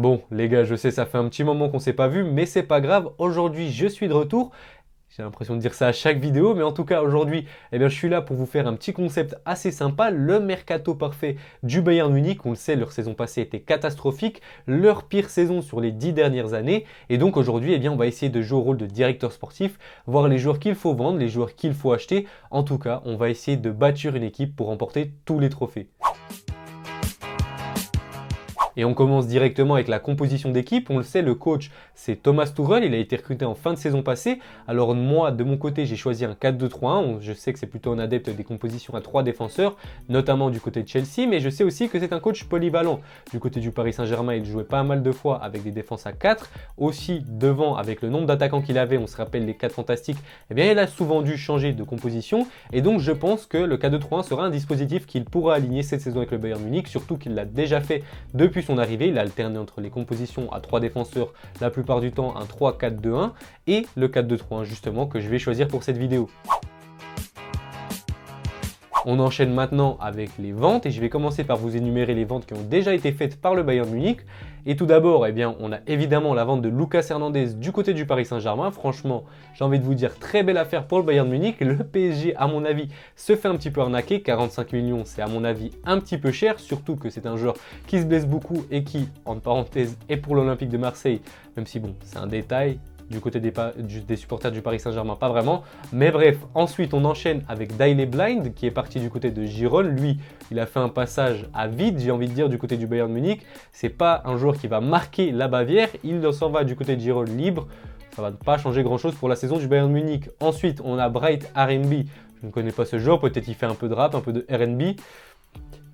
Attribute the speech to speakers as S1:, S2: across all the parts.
S1: Bon, les gars, je sais, ça fait un petit moment qu'on s'est pas vu, mais c'est pas grave. Aujourd'hui, je suis de retour. J'ai l'impression de dire ça à chaque vidéo, mais en tout cas, aujourd'hui, je suis là pour vous faire un petit concept assez sympa. Le mercato parfait du Bayern Munich. On le sait, leur saison passée était catastrophique. Leur pire saison sur les 10 dernières années. Et donc aujourd'hui, on va essayer de jouer au rôle de directeur sportif, voir les joueurs qu'il faut vendre, les joueurs qu'il faut acheter. En tout cas, on va essayer de bâtir une équipe pour remporter tous les trophées. Et on commence directement avec la composition d'équipe. On le sait, le coach, c'est Thomas Tuchel. Il a été recruté en fin de saison passée. Alors moi, de mon côté, j'ai choisi un 4-2-3-1. Je sais que c'est plutôt un adepte des compositions à 3 défenseurs, notamment du côté de Chelsea. Mais je sais aussi que c'est un coach polyvalent. Du côté du Paris Saint-Germain, il jouait pas mal de fois avec des défenses à 4. Aussi, devant, avec le nombre d'attaquants qu'il avait, on se rappelle les 4 fantastiques, il a souvent dû changer de composition. Et donc, je pense que le 4-2-3-1 sera un dispositif qu'il pourra aligner cette saison avec le Bayern Munich, surtout qu'il l'a déjà fait depuis son arrivée. Il a alterné entre les compositions à 3 défenseurs, la plupart du temps un 3-4-2-1 et le 4-2-3-1 justement que je vais choisir pour cette vidéo. On enchaîne maintenant avec les ventes et je vais commencer par vous énumérer les ventes qui ont déjà été faites par le Bayern Munich. Et tout d'abord, on a évidemment la vente de Lucas Hernandez du côté du Paris Saint-Germain. Franchement, j'ai envie de vous dire, très belle affaire pour le Bayern Munich. Le PSG, à mon avis, se fait un petit peu arnaquer. 45 millions, c'est à mon avis un petit peu cher, surtout que c'est un joueur qui se blesse beaucoup et qui, entre parenthèses, est pour l'Olympique de Marseille, même si bon, c'est un détail. Du côté des supporters du Paris Saint-Germain, pas vraiment. Mais bref, ensuite on enchaîne avec Daley Blind qui est parti du côté de Gérone. Lui, il a fait un passage à vide, j'ai envie de dire, du côté du Bayern Munich. C'est pas un joueur qui va marquer la Bavière. Il s'en va du côté de Gérone libre. Ça va pas changer grand-chose pour la saison du Bayern Munich. Ensuite, on a Bright R&B. Je ne connais pas ce joueur, peut-être il fait un peu de rap, un peu de R&B.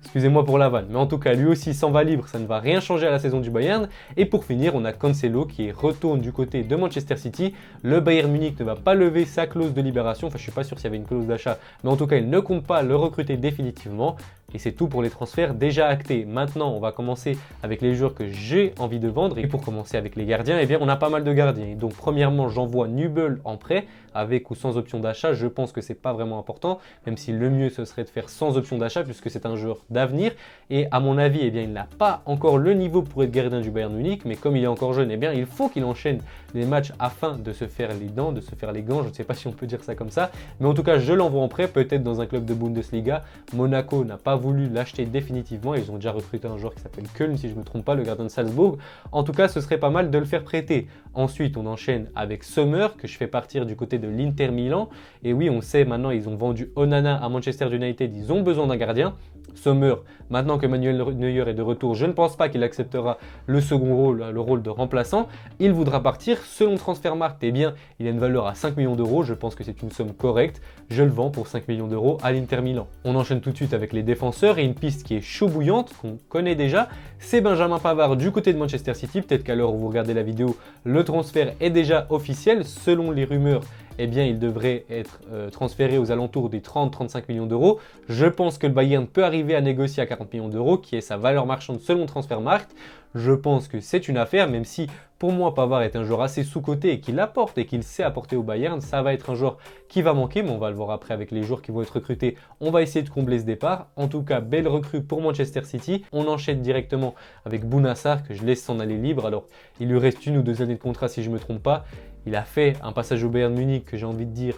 S1: Excusez-moi pour la vanne, mais en tout cas, lui aussi s'en va libre, ça ne va rien changer à la saison du Bayern. Et pour finir, on a Cancelo qui retourne du côté de Manchester City. Le Bayern Munich ne va pas lever sa clause de libération, enfin je suis pas sûr s'il y avait une clause d'achat, mais en tout cas, il ne compte pas le recruter définitivement. Et c'est tout pour les transferts déjà actés. Maintenant, on va commencer avec les joueurs que j'ai envie de vendre. Et pour commencer avec les gardiens, on a pas mal de gardiens. Donc premièrement, j'envoie Nübel en prêt, avec ou sans option d'achat. Je pense que c'est pas vraiment important, même si le mieux ce serait de faire sans option d'achat, puisque c'est un joueur d'avenir. Et à mon avis, il n'a pas encore le niveau pour être gardien du Bayern Munich, mais comme il est encore jeune, il faut qu'il enchaîne les matchs afin de se faire les dents, de se faire les gants. Je ne sais pas si on peut dire ça comme ça, mais en tout cas, je l'envoie en prêt, peut-être dans un club de Bundesliga. Monaco n'a pas voulu l'acheter définitivement. Ils ont déjà recruté un joueur qui s'appelle Köln, si je ne me trompe pas, le gardien de Salzbourg. En tout cas, ce serait pas mal de le faire prêter. Ensuite, on enchaîne avec Sommer, que je fais partir du côté de l'Inter Milan. Et oui, on sait maintenant, ils ont vendu Onana à Manchester United. Ils ont besoin d'un gardien. Sommer, maintenant que Manuel Neuer est de retour, je ne pense pas qu'il acceptera le second rôle, le rôle de remplaçant. Il voudra partir. Selon Transfermarkt, il a une valeur à 5 millions d'euros. Je pense que c'est une somme correcte. Je le vends pour 5 millions d'euros à l'Inter Milan. On enchaîne tout de suite avec les défenseurs et une piste qui est chaud bouillante, qu'on connaît déjà. C'est Benjamin Pavard du côté de Manchester City. Peut-être qu'à l'heure où vous regardez la vidéo, le transfert est déjà officiel. Selon les rumeurs, il devrait être transféré aux alentours des 30-35 millions d'euros. Je pense que le Bayern peut arriver à négocier à 40 millions d'euros, qui est sa valeur marchande selon Transfermarkt. Je pense que c'est une affaire, même si pour moi Pavard est un joueur assez sous-coté et qu'il apporte et qu'il sait apporter au Bayern. Ça va être un joueur qui va manquer, mais on va le voir après avec les joueurs qui vont être recrutés. On va essayer de combler ce départ. En tout cas, belle recrue pour Manchester City. On enchaîne directement avec Bounassar, que je laisse s'en aller libre. Alors, il lui reste 1 ou 2 années de contrat si je ne me trompe pas. Il a fait un passage au Bayern Munich que j'ai envie de dire,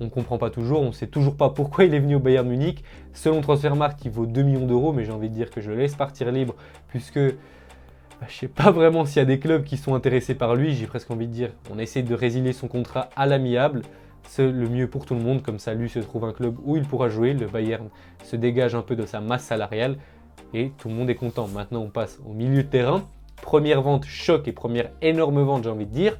S1: on ne comprend pas toujours, on ne sait toujours pas pourquoi il est venu au Bayern Munich. Selon Transfermarkt, il vaut 2 millions d'euros, mais j'ai envie de dire que je le laisse partir libre, puisque je ne sais pas vraiment s'il y a des clubs qui sont intéressés par lui. J'ai presque envie de dire, on essaie de résilier son contrat à l'amiable. C'est le mieux pour tout le monde, comme ça lui se trouve un club où il pourra jouer. Le Bayern se dégage un peu de sa masse salariale et tout le monde est content. Maintenant, on passe au milieu de terrain. Première vente choc et première énorme vente, j'ai envie de dire.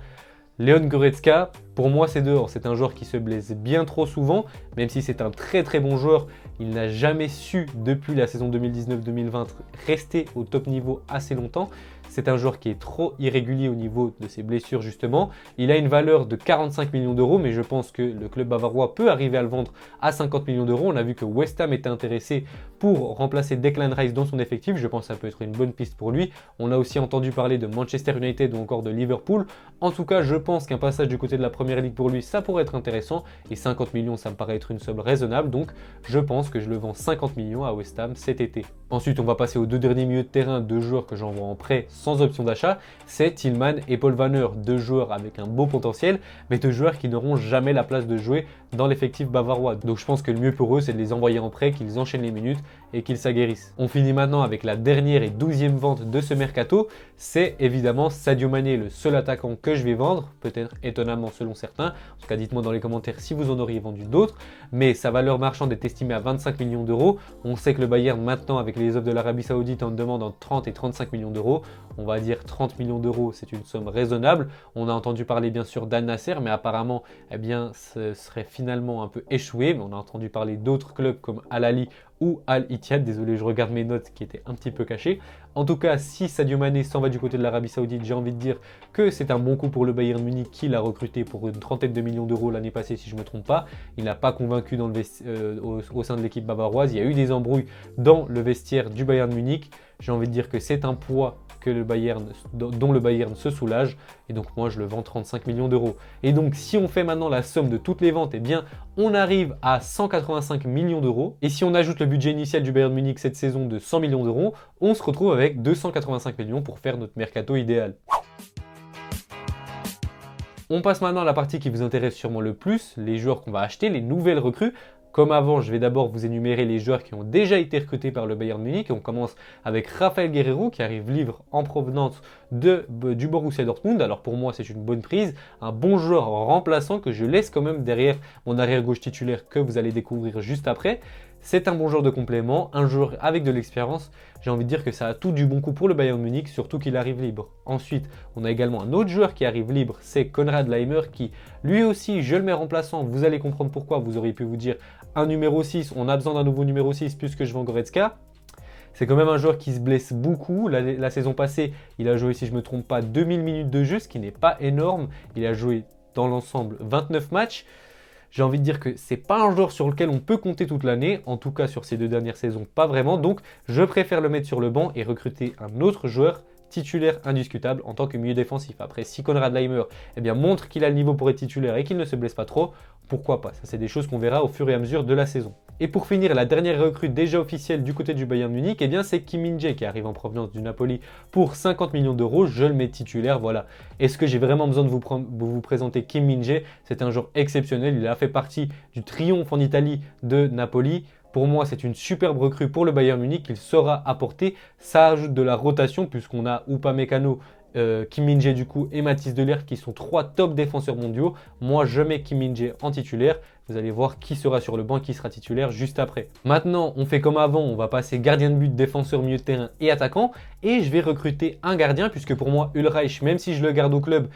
S1: Leon Goretzka, pour moi c'est dehors, c'est un joueur qui se blesse bien trop souvent, même si c'est un très très bon joueur, il n'a jamais su depuis la saison 2019-2020 rester au top niveau assez longtemps. C'est un joueur qui est trop irrégulier au niveau de ses blessures justement. Il a une valeur de 45 millions d'euros, mais je pense que le club bavarois peut arriver à le vendre à 50 millions d'euros. On a vu que West Ham était intéressé pour remplacer Declan Rice dans son effectif. Je pense que ça peut être une bonne piste pour lui. On a aussi entendu parler de Manchester United ou encore de Liverpool. En tout cas, je pense qu'un passage du côté de la Première Première Ligue pour lui, ça pourrait être intéressant. Et 50 millions, ça me paraît être une somme raisonnable. Donc je pense que je le vends 50 millions à West Ham cet été. Ensuite, on va passer aux deux derniers milieux de terrain, deux joueurs que j'envoie en prêt sans option d'achat. C'est Tillman et Paul Vanner, deux joueurs avec un beau potentiel, mais deux joueurs qui n'auront jamais la place de jouer dans l'effectif bavarois. Donc je pense que le mieux pour eux, c'est de les envoyer en prêt, qu'ils enchaînent les minutes et qu'ils s'aguerrissent. On finit maintenant avec la dernière et 12e vente de ce mercato. C'est évidemment Sadio Mané, le seul attaquant que je vais vendre, peut-être étonnamment selon certains. En tout cas, dites-moi dans les commentaires si vous en auriez vendu d'autres. Mais sa valeur marchande est estimée à 25 millions d'euros. On sait que le Bayern, maintenant, avec les offres de l'Arabie Saoudite, en demande entre 30 et 35 millions d'euros. On va dire 30 millions d'euros, c'est une somme raisonnable. On a entendu parler bien sûr d'Al Nasser, mais apparemment, eh bien, ce serait finalement un peu échoué. Mais on a entendu parler d'autres clubs comme Al Ahly ou Al Ittihad. Désolé, je regarde mes notes qui étaient un petit peu cachées. En tout cas, si Sadio Mané s'en va du côté de l'Arabie Saoudite, j'ai envie de dire que c'est un bon coup pour le Bayern Munich qui l'a recruté pour une trentaine de millions d'euros l'année passée, si je ne me trompe pas. Il n'a pas convaincu au sein de l'équipe bavaroise. Il y a eu des embrouilles dans le vestiaire du Bayern Munich. J'ai envie de dire que c'est un poids que dont le Bayern se soulage. Et donc moi, je le vends 35 millions d'euros. Et donc, si on fait maintenant la somme de toutes les ventes, eh bien, on arrive à 185 millions d'euros. Et si on ajoute le budget initial du Bayern Munich cette saison de 100 millions d'euros, on se retrouve avec 285 millions pour faire notre mercato idéal. On passe maintenant à la partie qui vous intéresse sûrement le plus, les joueurs qu'on va acheter, les nouvelles recrues. Comme avant, je vais d'abord vous énumérer les joueurs qui ont déjà été recrutés par le Bayern Munich. On commence avec Raphaël Guerreiro qui arrive libre en provenance du Borussia Dortmund. Alors pour moi, c'est une bonne prise, un bon joueur remplaçant que je laisse quand même derrière mon arrière-gauche titulaire que vous allez découvrir juste après. C'est un bon joueur de complément, un joueur avec de l'expérience. J'ai envie de dire que ça a tout du bon coup pour le Bayern Munich, surtout qu'il arrive libre. Ensuite, on a également un autre joueur qui arrive libre, c'est Konrad Laimer qui, lui aussi, je le mets remplaçant. Vous allez comprendre pourquoi, vous auriez pu vous dire un numéro 6, on a besoin d'un nouveau numéro 6 puisque je vends Goretzka. C'est quand même un joueur qui se blesse beaucoup. La saison passée, il a joué, si je ne me trompe pas, 2000 minutes de jeu, ce qui n'est pas énorme. Il a joué dans l'ensemble 29 matchs. J'ai envie de dire que c'est pas un joueur sur lequel on peut compter toute l'année, en tout cas sur ces deux dernières saisons, pas vraiment. Donc je préfère le mettre sur le banc et recruter un autre joueur titulaire indiscutable en tant que milieu défensif. Après, si Konrad Laimer montre qu'il a le niveau pour être titulaire et qu'il ne se blesse pas trop, pourquoi pas? Ça, c'est des choses qu'on verra au fur et à mesure de la saison. Et pour finir, la dernière recrue déjà officielle du côté du Bayern Munich, c'est Kim Min-jae qui arrive en provenance du Napoli pour 50 millions d'euros. Je le mets titulaire, voilà. Est-ce que j'ai vraiment besoin de vous présenter Kim Min-jae? C'est un joueur exceptionnel, il a fait partie du triomphe en Italie de Napoli. Pour moi, c'est une superbe recrue pour le Bayern Munich qu'il saura apporter. Ça ajoute de la rotation puisqu'on a Upamecano, Kim Min-jae du coup et Mathys de Ligt qui sont trois top défenseurs mondiaux. Moi, je mets Kim Min-jae en titulaire. Vous allez voir qui sera sur le banc, qui sera titulaire juste après. Maintenant, on fait comme avant, on va passer gardien de but, défenseur, milieu de terrain et attaquant. Et je vais recruter un gardien, puisque pour moi, Ulreich, même si je le garde au club,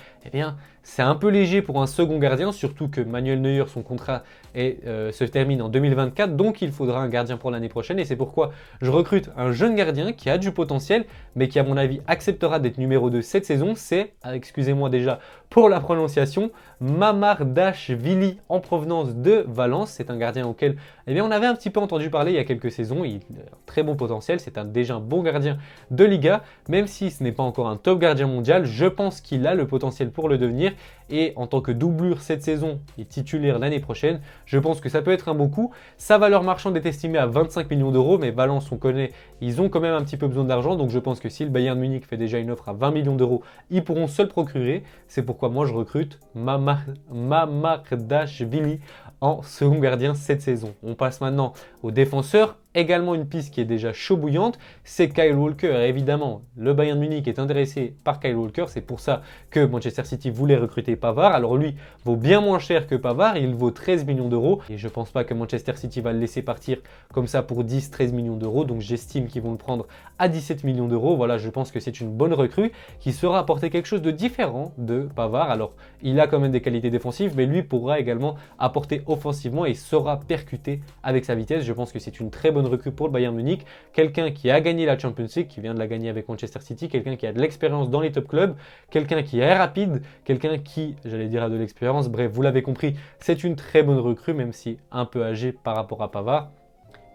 S1: c'est un peu léger pour un second gardien, surtout que Manuel Neuer, son contrat se termine en 2024, donc il faudra un gardien pour l'année prochaine. Et c'est pourquoi je recrute un jeune gardien qui a du potentiel, mais qui à mon avis acceptera d'être numéro 2 cette saison. C'est, excusez-moi déjà pour la prononciation, Mamardashvili en provenance de Valence. C'est un gardien auquel on avait un petit peu entendu parler il y a quelques saisons. Il a un très bon potentiel, c'est déjà un bon gardien de Liga. Même si ce n'est pas encore un top gardien mondial, je pense qu'il a le potentiel pour le devenir. Et en tant que doublure cette saison et titulaire l'année prochaine, je pense que ça peut être un bon coup. Sa valeur marchande est estimée à 25 millions d'euros, mais Valence, on connaît, ils ont quand même un petit peu besoin d'argent. Donc je pense que si le Bayern Munich fait déjà une offre à 20 millions d'euros, ils pourront se le procurer. C'est pourquoi moi je recrute Mamardashvili en second gardien cette saison. On passe maintenant aux défenseurs. Également une piste qui est déjà chaud bouillante, c'est Kyle Walker. Évidemment, le Bayern Munich est intéressé par Kyle Walker. C'est pour ça que Manchester City voulait recruter Pavard. Alors lui vaut bien moins cher que Pavard, il vaut 13 millions d'euros. Et je ne pense pas que Manchester City va le laisser partir comme ça pour 10-13 millions d'euros. Donc j'estime qu'ils vont le prendre à 17 millions d'euros. Voilà, je pense que c'est une bonne recrue qui saura apporter quelque chose de différent de Pavard. Alors il a quand même des qualités défensives, mais lui pourra également apporter offensivement et saura percuter avec sa vitesse. Je pense que c'est une très bonne recrue pour le Bayern Munich, quelqu'un qui a gagné la Champions League, qui vient de la gagner avec Manchester City, quelqu'un qui a de l'expérience dans les top clubs, quelqu'un qui est rapide, quelqu'un qui, j'allais dire, a de l'expérience. Bref, vous l'avez compris, c'est une très bonne recrue, même si un peu âgé par rapport à Pavard.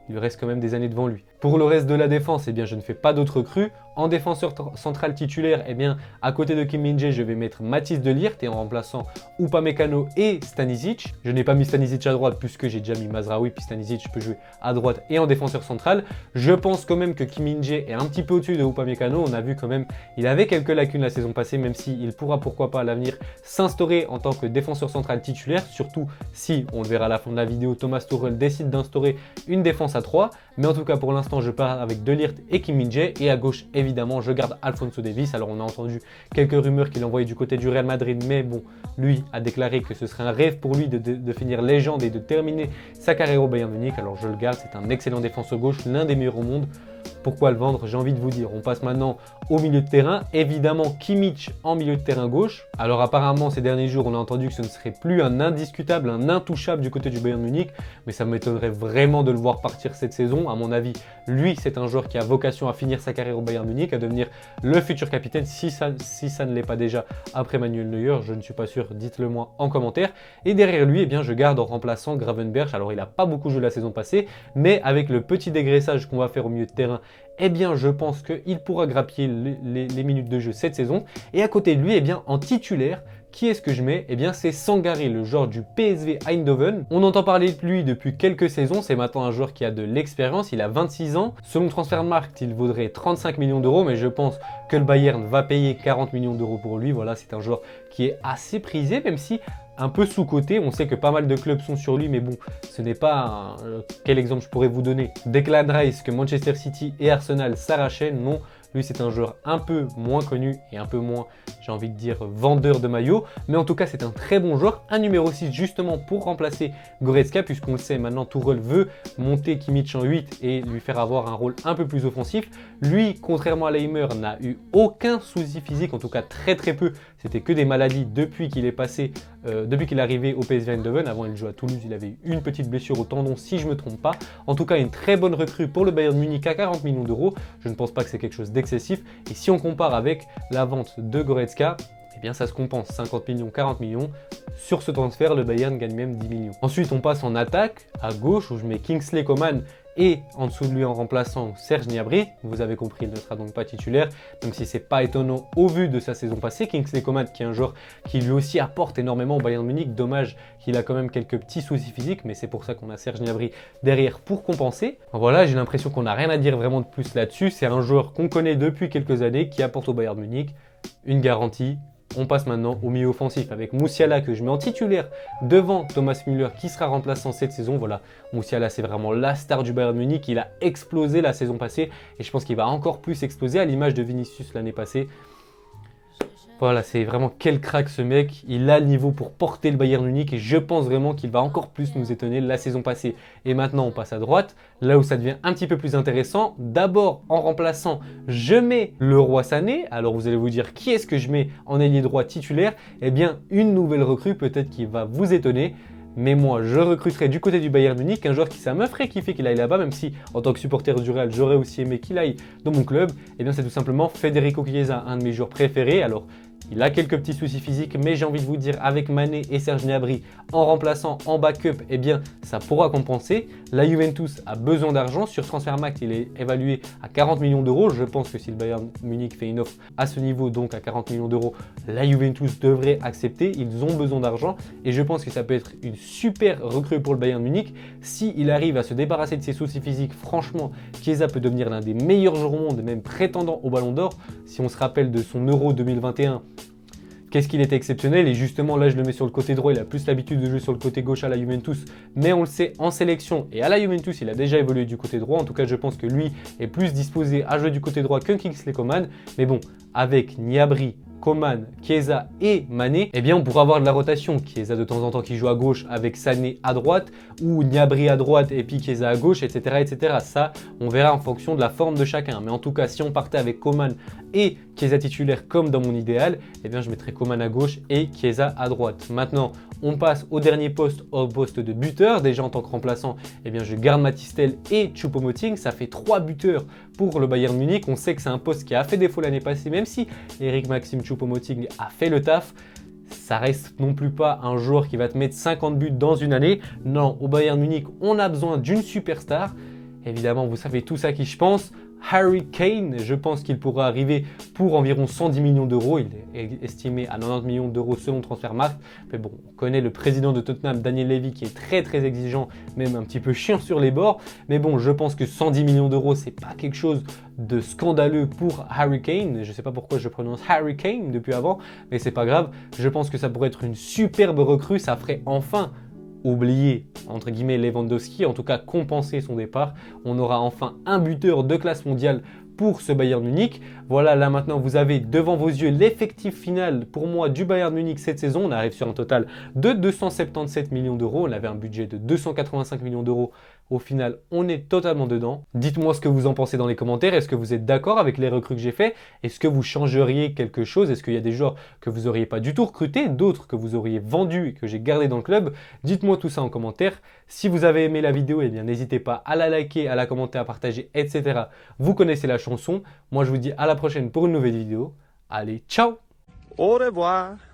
S1: Il lui reste quand même des années devant lui. Pour le reste de la défense, eh bien, je ne fais pas d'autres recrues. En défenseur central titulaire, eh bien, à côté de Kim Min-jae, je vais mettre Mathis de Ligt et en remplaçant Upamecano et Stanisic. Je n'ai pas mis Stanisic à droite puisque j'ai déjà mis Mazraoui, puis Stanisic peut jouer à droite et en défenseur central. Je pense quand même que Kim Min-jae est un petit peu au-dessus de Upamecano. On a vu quand même, il avait quelques lacunes la saison passée, même s'il pourra pourquoi pas à l'avenir s'instaurer en tant que défenseur central titulaire, surtout si, on le verra à la fin de la vidéo, Thomas Tuchel décide d'instaurer une défense à 3. Mais en tout cas, pour l'instant, je pars avec De Ligt et Kim Min-jae. Et à gauche, évidemment, je garde Alphonso Davies. Alors, on a entendu quelques rumeurs qu'il envoyait du côté du Real Madrid. Mais bon, lui a déclaré que ce serait un rêve pour lui de finir légende et de terminer sa carrière au Bayern Munich. Alors, je le garde. C'est un excellent défenseur gauche, l'un des meilleurs au monde. Pourquoi le vendre? J'ai envie de vous dire. On passe maintenant au milieu de terrain. Évidemment, Kimmich en milieu de terrain gauche. Alors apparemment, ces derniers jours, on a entendu que ce ne serait plus un indiscutable, un intouchable du côté du Bayern Munich. Mais ça m'étonnerait vraiment de le voir partir cette saison. À mon avis, lui, c'est un joueur qui a vocation à finir sa carrière au Bayern Munich, à devenir le futur capitaine. Si ça ne l'est pas déjà après Manuel Neuer, je ne suis pas sûr. Dites-le moi en commentaire. Et derrière lui, eh bien, je garde en remplaçant Gravenberch. Alors, il n'a pas beaucoup joué la saison passée, mais avec le petit dégraissage qu'on va faire au milieu de terrain, eh bien, je pense qu'il pourra grappiller les minutes de jeu cette saison. Et à côté de lui, eh bien, en titulaire, qui est-ce que je mets? Eh bien, c'est Sangaré, le joueur du PSV Eindhoven. On entend parler de lui depuis quelques saisons. C'est maintenant un joueur qui a de l'expérience. Il a 26 ans. Selon Transfermarkt, il vaudrait 35 millions d'euros. Mais je pense que le Bayern va payer 40 millions d'euros pour lui. Voilà, c'est un joueur qui est assez prisé, même si un peu sous-coté. On sait que pas mal de clubs sont sur lui, mais bon, ce n'est pas quel exemple je pourrais vous donner? Declan Rice, que Manchester City et Arsenal s'arrachaient, non. Lui, c'est un joueur un peu moins connu et un peu moins, j'ai envie de dire, vendeur de maillot. Mais en tout cas, c'est un très bon joueur. Un numéro 6 justement pour remplacer Goretzka, puisqu'on le sait maintenant, Tuchel veut monter Kimmich en 8 et lui faire avoir un rôle un peu plus offensif. Lui, contrairement à Leimer, n'a eu aucun souci physique, en tout cas très peu. C'était que des maladies depuis qu'il est passé, depuis qu'il est arrivé au PSV Eindhoven. Avant, il jouait à Toulouse, il avait eu une petite blessure au tendon, si je ne me trompe pas. En tout cas, une très bonne recrue pour le Bayern Munich à 40 millions d'euros. Je ne pense pas que c'est quelque chose d'excessif. Et si on compare avec la vente de Goretzka, eh bien ça se compense, 50 millions, 40 millions. Sur ce transfert, le Bayern gagne même 10 millions. Ensuite, on passe en attaque, à gauche, où je mets Kingsley Coman et en dessous de lui en remplaçant Serge Gnabry. Vous avez compris, il ne sera donc pas titulaire, même si c'est pas étonnant au vu de sa saison passée. Kingsley Coman qui est un joueur qui lui aussi apporte énormément au Bayern Munich. Dommage qu'il a quand même quelques petits soucis physiques, mais c'est pour ça qu'on a Serge Gnabry derrière pour compenser. Voilà, j'ai l'impression qu'on n'a rien à dire vraiment de plus là-dessus. C'est un joueur qu'on connaît depuis quelques années qui apporte au Bayern Munich une garantie. On passe maintenant au milieu offensif avec Musiala que je mets en titulaire devant Thomas Müller qui sera remplaçant cette saison. Voilà, Musiala c'est vraiment la star du Bayern Munich. Il a explosé la saison passée et je pense qu'il va encore plus exploser à l'image de Vinicius l'année passée. Voilà, c'est vraiment quel crack ce mec. Il a le niveau pour porter le Bayern Munich et je pense vraiment qu'il va encore plus nous étonner la saison passée. Et maintenant, on passe à droite, là où ça devient un petit peu plus intéressant. D'abord, en remplaçant, je mets Leroy Sané. Alors, vous allez vous dire, qui est-ce que je mets en ailier droit titulaire? Eh bien, une nouvelle recrue peut-être qui va vous étonner. Mais moi, je recruterai du côté du Bayern Munich un joueur qui ça me ferait kiffer qu'il aille là-bas, même si en tant que supporter du Real, j'aurais aussi aimé qu'il aille dans mon club. Eh bien, c'est tout simplement Federico Chiesa, un de mes joueurs préférés. Alors, il a quelques petits soucis physiques, mais j'ai envie de vous dire, avec Mané et Serge Gnabry en remplaçant en backup, eh bien, ça pourra compenser. La Juventus a besoin d'argent. Sur Transfermarkt, il est évalué à 40 millions d'euros. Je pense que si le Bayern Munich fait une offre à ce niveau, donc à 40 millions d'euros, la Juventus devrait accepter. Ils ont besoin d'argent et je pense que ça peut être une super recrue pour le Bayern Munich. S'il arrive à se débarrasser de ses soucis physiques, franchement, Chiesa peut devenir l'un des meilleurs joueurs au monde, même prétendant au Ballon d'Or. Si on se rappelle de son Euro 2021, qu'est-ce qu'il était exceptionnel et justement là je le mets sur le côté droit, il a plus l'habitude de jouer sur le côté gauche à la Juventus, mais on le sait en sélection et à la Juventus il a déjà évolué du côté droit, en tout cas je pense que lui est plus disposé à jouer du côté droit que Kingsley Coman, mais bon, avec Gnabry, Coman, Chiesa et Mané, eh bien on pourra avoir de la rotation. Chiesa de temps en temps qui joue à gauche avec Sané à droite ou Gnabry à droite et puis Chiesa à gauche, etc., etc. Ça, on verra en fonction de la forme de chacun. Mais en tout cas, si on partait avec Coman et Chiesa titulaire comme dans mon idéal, eh bien je mettrais Coman à gauche et Chiesa à droite. Maintenant, on passe au dernier poste, au poste de buteur. Déjà en tant que remplaçant, eh bien je garde Mathys Tel et Choupo-Moting. Ça fait 3 buteurs pour le Bayern Munich. On sait que c'est un poste qui a fait défaut l'année passée, même si Eric Maxim Choupo-Moting a fait le taf. Ça reste non plus pas un joueur qui va te mettre 50 buts dans une année. Non, au Bayern Munich, on a besoin d'une superstar. Évidemment, vous savez tous à qui je pense. Harry Kane, je pense qu'il pourra arriver pour environ 110 millions d'euros. Il est estimé à 90 millions d'euros selon Transfermarkt. Mais bon, on connaît le président de Tottenham, Daniel Levy, qui est très exigeant, même un petit peu chiant sur les bords. Mais bon, je pense que 110 millions d'euros, c'est pas quelque chose de scandaleux pour Harry Kane. Je sais pas pourquoi je prononce Harry Kane depuis avant, mais c'est pas grave. Je pense que ça pourrait être une superbe recrue. Ça ferait enfin oublier, entre guillemets, Lewandowski, en tout cas compenser son départ. On aura enfin un buteur de classe mondiale pour ce Bayern Munich. Voilà, là maintenant vous avez devant vos yeux l'effectif final pour moi du Bayern Munich cette saison. On arrive sur un total de 277 millions d'euros. On avait un budget de 285 millions d'euros. Au final, on est totalement dedans. Dites-moi ce que vous en pensez dans les commentaires. Est-ce que vous êtes d'accord avec les recrues que j'ai fait? Est-ce que vous changeriez quelque chose? Est-ce qu'il y a des joueurs que vous n'auriez pas du tout recrutés, d'autres que vous auriez vendus et que j'ai gardés dans le club? Dites-moi tout ça en commentaire. Si vous avez aimé la vidéo, eh bien n'hésitez pas à la liker, à la commenter, à partager, etc. Vous connaissez la chanson. Moi, je vous dis à la prochaine pour une nouvelle vidéo. Allez, ciao!
S2: Au revoir.